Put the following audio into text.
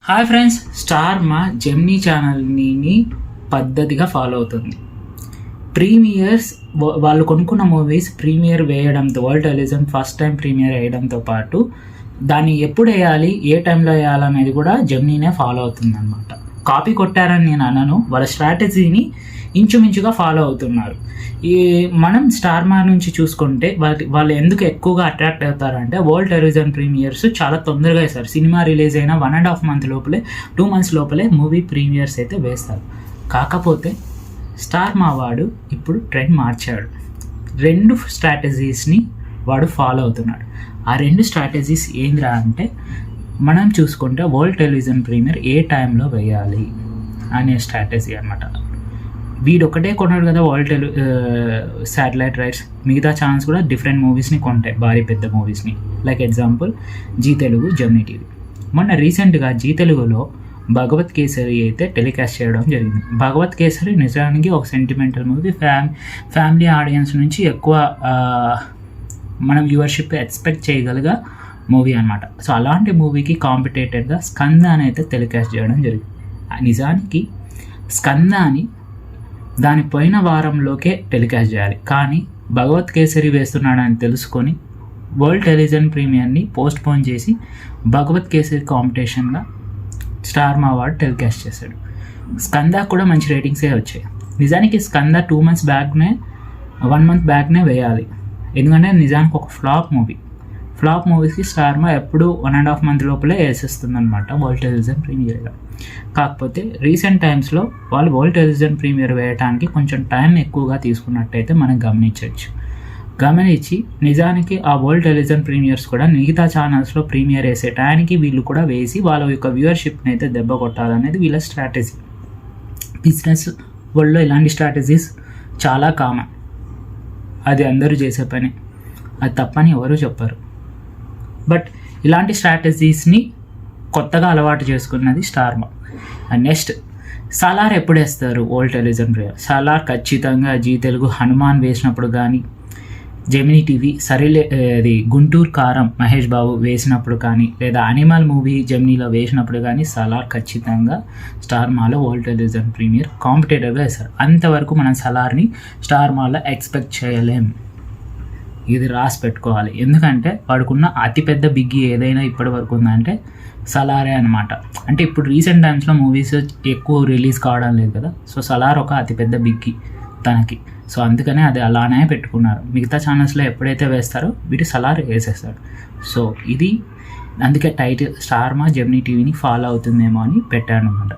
Hi friends, star Maa Gemini ఛానల్ని పద్ధతిగా follow అవుతుంది. ప్రీమియర్స్ వాళ్ళు కొనుక్కున్న మూవీస్ ప్రీమియర్ వేయడంతో, world television first time premiere వేయడంతో పాటు దాన్ని ఎప్పుడు వేయాలి, ఏ టైంలో వేయాలనేది కూడా జెమినీనే ఫాలో అవుతుంది అనమాట. కాపీ కొట్టారని నేను అనను, వాళ్ళ స్ట్రాటజీని ఇంచుమించుగా ఫాలో అవుతున్నారు. మనం స్టార్ మా నుంచి చూసుకుంటే వాళ్ళు ఎందుకు ఎక్కువగా అట్రాక్ట్ అవుతారంటే, వరల్డ్ టెలివిజన్ ప్రీమియర్స్ చాలా తొందరగా వేస్తారు. సినిమా రిలీజ్ అయిన 1.5 month లోపలే, 2 months లోపలే మూవీ ప్రీమియర్స్ అయితే వేస్తారు. కాకపోతే స్టార్ మా వాడు ఇప్పుడు ట్రెండ్ మార్చాడు. 2 స్ట్రాటజీస్ని వాడు ఫాలో అవుతున్నాడు. ఆ 2 స్ట్రాటజీస్ ఏంద్రా అంటే, మనం చూసుకుంటే వరల్డ్ టెలివిజన్ ప్రీమియర్ ఏ టైంలో వేయాలి అనే స్ట్రాటజీ అనమాట. వీడు ఒకటే కొన్నాడు కదా వరల్డ్ శాటిలైట్ రైట్స్, మిగతా ఛానల్స్ కూడా డిఫరెంట్ మూవీస్ని కొంటాయి, భారీ పెద్ద మూవీస్ని. Like example Zee Telugu, Gemini TV. మొన్న రీసెంట్గా జీ తెలుగులో భగవత్ కేసరి అయితే టెలికాస్ట్ చేయడం జరిగింది. భగవత్ కేసరి నిజానికి ఒక సెంటిమెంటల్ మూవీ, ఫ్యామిలీ ఆడియన్స్ నుంచి ఎక్కువ మనం వ్యూవర్షిప్ ఎక్స్పెక్ట్ చేయగలిగా మూవీ అనమాట. సో అలాంటి మూవీకి కాంపిటేటెడ్గా స్కంద అని అయితే టెలికాస్ట్ చేయడం జరిగింది. నిజానికి స్కంద అని దాని పోయిన వారంలోకే టెలికాస్ట్ చేయాలి, కానీ భగవత్ కేసరి వేస్తున్నాడని తెలుసుకొని వరల్డ్ టెలివిజన్ ప్రీమియర్ని పోస్ట్ పోన్ చేసి భగవత్ కేసరి కాంపిటీషన్గా స్టార్ మా వాడు టెలికాస్ట్ చేశాడు. స్కంద కూడా మంచి రేటింగ్సే వచ్చాయి. నిజానికి స్కంద 2 months బ్యాక్నే, 1 month బ్యాక్నే వేయాలి, ఎందుకంటే నిజానికి ఒక ఫ్లాప్ మూవీస్కి స్టార్ మా ఎప్పుడు 1.5 month లోపలే వేసేస్తుంది అనమాట వరల్డ్ టెలివిజన్ ప్రీమియర్గా. కాకపోతే రీసెంట్ టైమ్స్లో వాళ్ళు వరల్డ్ టెలివిజన్ ప్రీమియర్ వేయడానికి కొంచెం టైం ఎక్కువగా తీసుకున్నట్టయితే మనం గమనించి నిజానికి ఆ వరల్డ్ టెలివిజన్ ప్రీమియర్స్ కూడా మిగతా ఛానల్స్లో ప్రీమియర్ వేసే టైంకి వీళ్ళు కూడా వేసి వాళ్ళ యొక్క వ్యూవర్షిప్ని అయితే దెబ్బ కొట్టాలనేది వీళ్ళ స్ట్రాటజీ. బిజినెస్ వరల్డ్లో ఇలాంటి స్ట్రాటజీస్ చాలా కామన్, అది అందరూ చేసే పని, అది తప్పని ఎవరు చెప్పరు. బట్ ఇలాంటి స్ట్రాటజీస్ని కొత్తగా అలవాటు చేసుకున్నది స్టార్ మా. నెక్స్ట్ సలార్ ఎప్పుడు వేస్తారు వరల్డ్ టెలివిజన్ ప్రీమియర్? సలార్ ఖచ్చితంగా జీ తెలుగు హనుమాన్ వేసినప్పుడు కానీ, జెమినీ టీవీ అది గుంటూరు కారం మహేష్ బాబు వేసినప్పుడు కానీ, లేదా అనిమల్ మూవీ జెమినీలో వేసినప్పుడు కానీ సలార్ ఖచ్చితంగా స్టార్ మాలో వరల్డ్ టెలివిజన్ ప్రీమియర్ కాంపిటేటర్గా వేస్తారు. అంతవరకు మనం సలార్ని స్టార్ మాలో ఎక్స్పెక్ట్ చేయలేం. ఇది రాసి పెట్టుకోవాలి, ఎందుకంటే వాడుకున్న అతిపెద్ద బిగ్గి ఏదైనా ఇప్పటి వరకు ఉందంటే సలారే అనమాట. అంటే ఇప్పుడు రీసెంట్ టైమ్స్లో మూవీస్ ఎక్కువ రిలీజ్ కావడం లేదు కదా, సో సలార్ ఒక అతిపెద్ద బిగ్గి తనకి. సో అందుకనే అది అలానే పెట్టుకున్నారు. మిగతా ఛానల్స్లో ఎప్పుడైతే వేస్తారో వీటి సలార్ వేసేస్తాడు. సో ఇది అందుకే టైటిల్ స్టార్ మా జెమినీ టీవీని ఫాలో అవుతుందేమో అని పెట్టాను అనమాట.